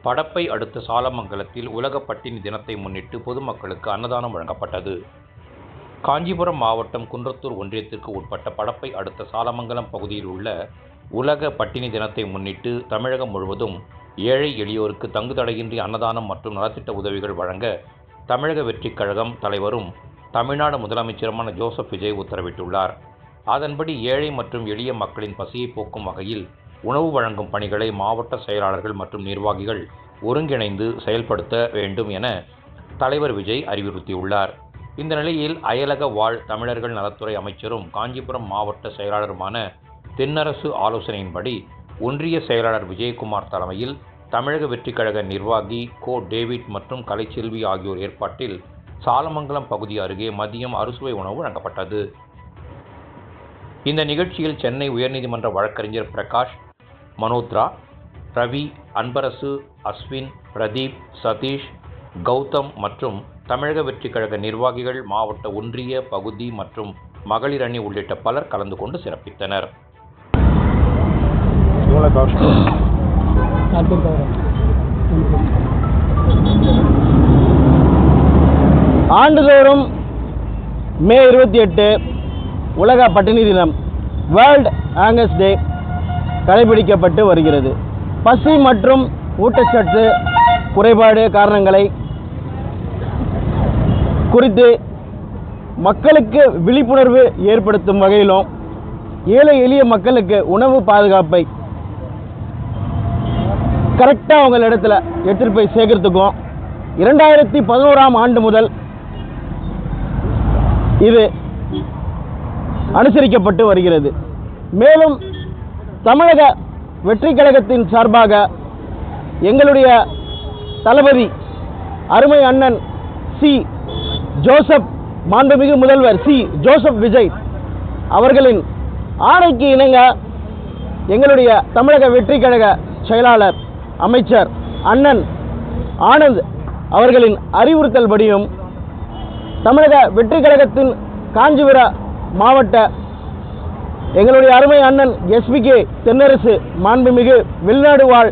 படப்பை அடுத்த சாலமங்கலத்தில் உலக பட்டினி தினத்தை முன்னிட்டு பொதுமக்களுக்கு அன்னதானம் வழங்கப்பட்டது. காஞ்சிபுரம் மாவட்டம் குன்றத்தூர் ஒன்றியத்திற்கு உட்பட்ட படப்பை அடுத்த சாலமங்கலம் பகுதியில் உள்ள உலக பட்டினி தினத்தை முன்னிட்டு தமிழகம் முழுவதும் ஏழை எளியோருக்கு தங்குதடையின்றி அன்னதானம் மற்றும் நலத்திட்ட உதவிகள் வழங்க தமிழக வெற்றிக் கழகம் தலைவரும் தமிழ்நாடு முதலமைச்சருமான ஜோசப் விஜய் உத்தரவிட்டுள்ளார். அதன்படி ஏழை மற்றும் எளிய மக்களின் பசியை போக்கும் வகையில் உணவு வழங்கும் பணிகளை மாவட்ட செயலாளர்கள் மற்றும் நிர்வாகிகள் ஒருங்கிணைந்து செயல்படுத்த வேண்டும் என தலைவர் விஜய் அறிவுறுத்தியுள்ளார். இந்த நிலையில் அயலக வாழ் தமிழர்கள் நலத்துறை அமைச்சரும் காஞ்சிபுரம் மாவட்ட செயலாளருமான தென்னரசு ஆலோசனையின்படி ஒன்றிய செயலாளர் விஜயகுமார் தலைமையில் தமிழக வெற்றிக் கழக நிர்வாகி கோ டேவிட் மற்றும் கலைச்செல்வி ஆகியோர் ஏற்பாட்டில் சாலமங்கலம் பகுதி அருகே மதியம் அறுசுவை உணவு வழங்கப்பட்டது. இந்த நிகழ்ச்சியில் சென்னை உயர்நீதிமன்ற வழக்கறிஞர் பிரகாஷ், மனோத்ரா, ரவி, அன்பரசு, அஸ்வின், பிரதீப், சதீஷ், கௌதம் மற்றும் தமிழக வெற்றிக் கழக நிர்வாகிகள், மாவட்ட ஒன்றிய பகுதி மற்றும் மகளிர் அணி உள்ளிட்ட பலர் கலந்து கொண்டு சிறப்பித்தனர். ஆண்டுதோறும் மே 28 உலக பட்டினி தினம், வேர்ல்ட் ஹங்கர் டே கடைபிடிக்கப்பட்டு வருகிறது. பசி மற்றும் ஊட்டச்சத்து குறைபாடு காரணங்களை குறித்து மக்களுக்கு விழிப்புணர்வு ஏற்படுத்தும் வகையிலும் ஏழை எளிய மக்களுக்கு உணவு பாதுகாப்பை கரெக்டாக அவங்க இடத்துல எடுத்துகிட்டு போய் சேர்க்கறதுக்கும் 2011ஆம் ஆண்டு முதல் இது அனுசரிக்கப்பட்டு வருகிறது. மேலும் தமிழக வெற்றிக் கழகத்தின் சார்பாக எங்களுடைய தளபதி அருமை அண்ணன் சி ஜோசப், மாண்புமிகு முதல்வர் சி ஜோசப் விஜய் அவர்களின் ஆணைக்கு இணங்க எங்களுடைய தமிழக வெற்றிக் கழக செயலாளர் அமைச்சர் அண்ணன் ஆனந்த் அவர்களின் அறிவுறுத்தல் படியும் தமிழக வெற்றிக் கழகத்தின் காஞ்சிபுரம் மாவட்ட எங்களுடைய அருமை அண்ணன் SPK தென்னரசு, மாண்புமிகு வெளிநாடு வாழ்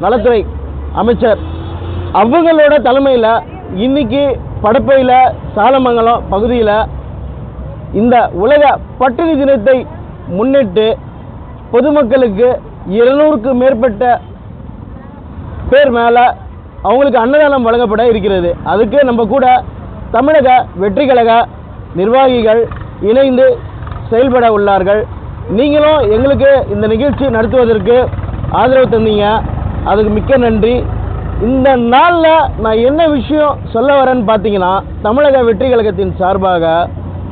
நலத்துறை அமைச்சர் அவங்களோட தலைமையில் இன்னைக்கு படப்பையில் சாலமங்கலம் பகுதியில் இந்த உலக பட்டினி தினத்தை முன்னிட்டு பொதுமக்களுக்கு 200க்கு மேற்பட்ட பேர் மேலே அவங்களுக்கு அன்னதானம் வழங்கப்பட இருக்கிறது. அதுக்கு நம்ம கூட தமிழக வெற்றிக் கழக நிர்வாகிகள் இணைந்து செயல்பட உள்ளார்கள். நீங்களும் எங்களுக்கு இந்த நிகழ்ச்சி நடத்துவதற்கு ஆதரவு தந்தீங்க, அதுக்கு மிக்க நன்றி. இந்த நாளில் நான் என்ன விஷயம் சொல்ல வரேன்னு பார்த்தீங்கன்னா, தமிழக வெற்றிக் கழகத்தின் சார்பாக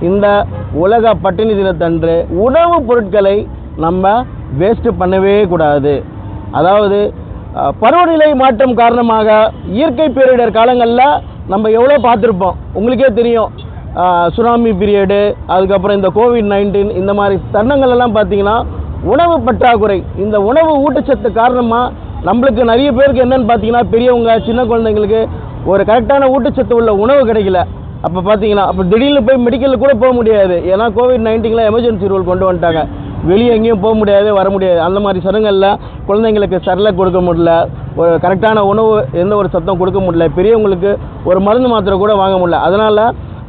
இந்த உலக பட்டினி தினத்தன்று உணவுப் பொருட்களை நம்ம வேஸ்ட் பண்ணவே கூடாது. அதாவது பருவநிலை மாற்றம் காரணமாக இயற்கை பேரிடர் காலங்களில் நம்ம எவ்வளோ பார்த்துருப்போம், உங்களுக்கே தெரியும். சுனாமி பீரியடு, அதுக்கப்புறம் இந்த COVID-19 இந்த மாதிரி தருணங்கள் எல்லாம் பார்த்தீங்கன்னா உணவு பற்றாக்குறை, இந்த உணவு ஊட்டச்சத்து காரணமாக நம்மளுக்கு நிறைய பேருக்கு என்னென்னு பார்த்தீங்கன்னா, பெரியவங்க சின்ன குழந்தைங்களுக்கு ஒரு கரெக்டான ஊட்டச்சத்து உள்ள உணவு கிடைக்கல. அப்போ பார்த்தீங்கன்னா அப்போ திடீர்னு போய் மெடிக்கலில் கூட போக முடியாது. ஏன்னா COVID-19 எமர்ஜென்சி ரூல் கொண்டு வந்துட்டாங்க. வெளியே எங்கேயும் போக முடியாது, வர முடியாது. அந்த மாதிரி சடங்களில் குழந்தைங்களுக்கு சரலாக் கொடுக்க முடியல, ஒரு கரெக்டான உணவு எந்த ஒரு சத்தம் கொடுக்க முடியல, பெரியவங்களுக்கு ஒரு மருந்து மாத்திரை கூட வாங்க முடியல. அதனால்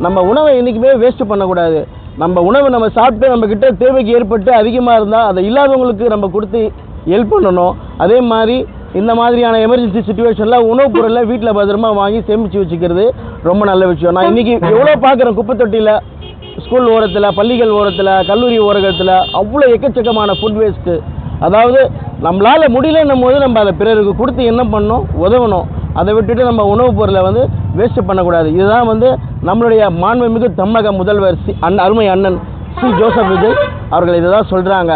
நம்ம உணவை என்றைக்குமே வேஸ்ட் பண்ணக்கூடாது. நம்ம உணவு நம்ம சாப்பிட்டு நம்மக்கிட்ட தேவைக்கு ஏற்பட்டு அதிகமாக இருந்தால் அதை இல்லாதவங்களுக்கு நம்ம கொடுத்து ஹெல்ப் பண்ணணும். அதே மாதிரி இந்த மாதிரியான எமர்ஜென்சி சுச்சுவேஷனில் உணவுப் பொருளை வீட்டில் பத்திரமா வாங்கி சேமித்து வச்சுக்கிறது ரொம்ப நல்ல விஷயம். நான் இன்றைக்கி எவ்வளோ பார்க்குறேன், குப்பை தொட்டியில், ஸ்கூல் ஓரத்தில், பள்ளிகள் ஓரத்தில், கல்லூரி ஓரத்தில் அவ்வளோ எக்கச்சக்கமான ஃபுட் வேஸ்ட்டு. அதாவது நம்மளால் முடியலன்னும் போது நம்ம அதை பிறருக்கு கொடுத்து என்ன பண்ணணும், உதவணும். அதை விட்டுட்டு நம்ம உணவுப் பொருளை வேஸ்ட் பண்ணக்கூடாது. இதுதான் நம்மளுடைய மாண்புமிகு தமிழக முதல்வர் அருமை அண்ணன் சி ஜோசப் விஜய் அவர்கள் இதை தான் சொல்கிறாங்க.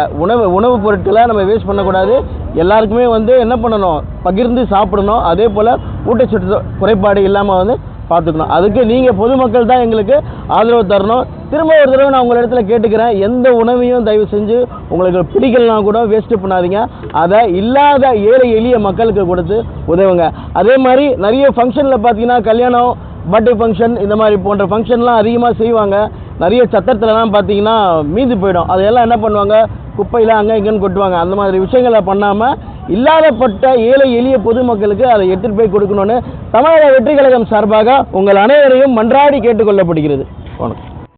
உணவுப் பொருட்களை நம்ம வேஸ்ட் பண்ணக்கூடாது. எல்லாருக்குமே என்ன பண்ணணும், பகிர்ந்து சாப்பிடணும். அதே போல் ஊட்டச்சத்து குறைபாடு இல்லாமல் பார்த்துக்கணும். அதுக்கு நீங்கள் பொதுமக்கள் தான் எங்களுக்கு ஆதரவு தரணும். திரும்ப ஒரு தடவை நான் உங்கள் இடத்துல கேட்டுக்கிறேன், எந்த உணவையும் தயவு செஞ்சு உங்களுக்கு பிடிக்கலனா கூட வேஸ்ட்டு பண்ணாதீங்க. அதை இல்லாத ஏழை எளிய மக்களுக்கு கொடுத்து உதவுங்க. அதே மாதிரி நிறைய ஃபங்க்ஷனில் பார்த்தீங்கன்னா கல்யாணம், பர்த்டே ஃபங்க்ஷன் இந்த மாதிரி போன்ற ஃபங்க்ஷன்லாம் அதிகமாக செய்வாங்க. நிறைய சத்திரத்துலலாம் பார்த்தீங்கன்னா மீந்து போயிடும். அதையெல்லாம் என்ன பண்ணுவாங்க, குப்பையில் அங்கே இங்கேன்னு கொட்டுவாங்க. அந்த மாதிரி விஷயங்களை பண்ணாமல் இல்லாதப்பட்ட ஏழை எளிய பொதுமக்களுக்கு அதை எடுத்துகிட்டு போய் கொடுக்கணும்னு தமிழக வெற்றி கழகம் சார்பாக உங்கள் அனைவரையும் மன்றாடி கேட்டுக்கொள்ளப்படுகிறது. வணக்கம்.